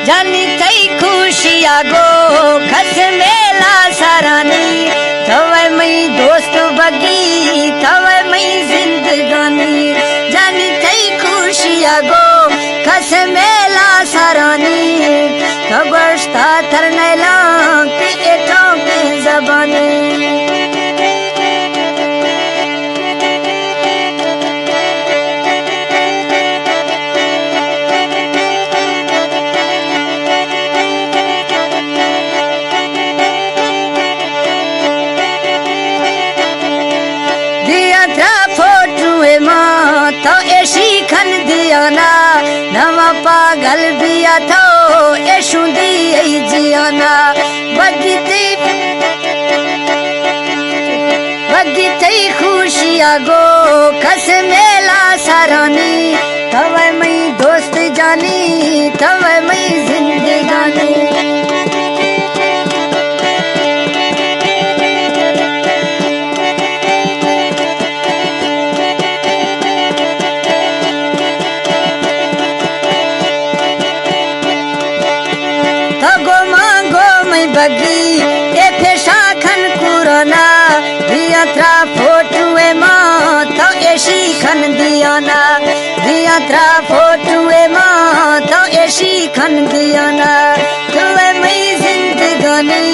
जानी थई खुशिया गो खस मेला सरानी थवे मई दोस्त बगी थवे मई जिंदगानी जानी थई खुशिया गो खस मेला सरानी थबस्ता थरनैला के एठो के जबानी तो ऐसी खन दिया ना नवा पागल बिया थो ऐशु दी जियाना बगी खुशिया गो खस मेला सरानी तवे मई दोस्त जानी तवे मई जिंदगानी बगी ए फेशा खन कुरोना दियात्रा फोटुए मां तो ऐसी खन दियाना दियात्रा फोटुए मां तो ऐसी खन दियाना तुवे मई जिंदगानी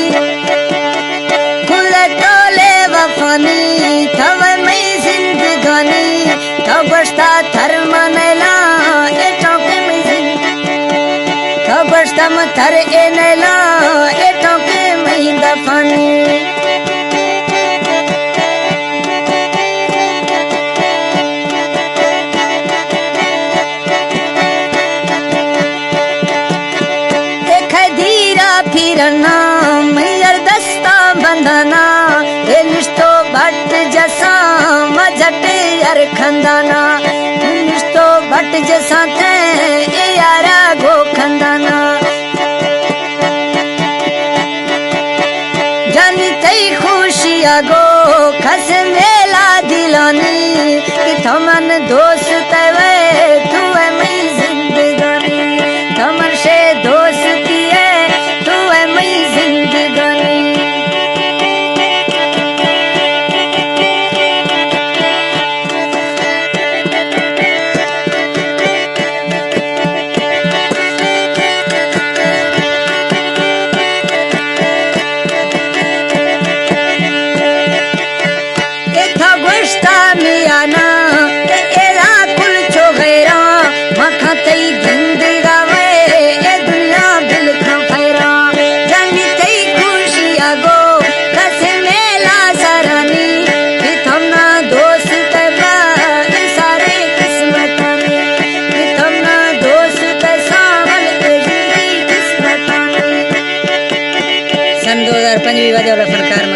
खुले तोले वफानी तवे मई जिंदगानी तो बस्ता थर मनैला ए टोके मई तो बस्ता थर ए नैला ए टोके मई दफानी फिरना मैयर दस्ता बंधना ये निष्ठो भट्ट जसा मजटे यार खंदाना निष्ठो भट्ट जसा थे ए यारा गो खंदाना जानी तई खुशिया गो खस मेला दिलानी कि थमन दोस्त तवे तुवे मई जिंदगानी थमन से दोस्ती है तुवे मई जिंदगानी मियाना एला कुल छो गैरा मखा तई जिंदगा वे ए दुनिया दिल खा फैरा जानी तई खुशिया गो खस मेला सरानी कि थमना दोस्त तबा सारे किस्मतानी कि थमना दोस्त सावल ए जिंदगी किस्मतानी। सन 2005 विवाद और फनकार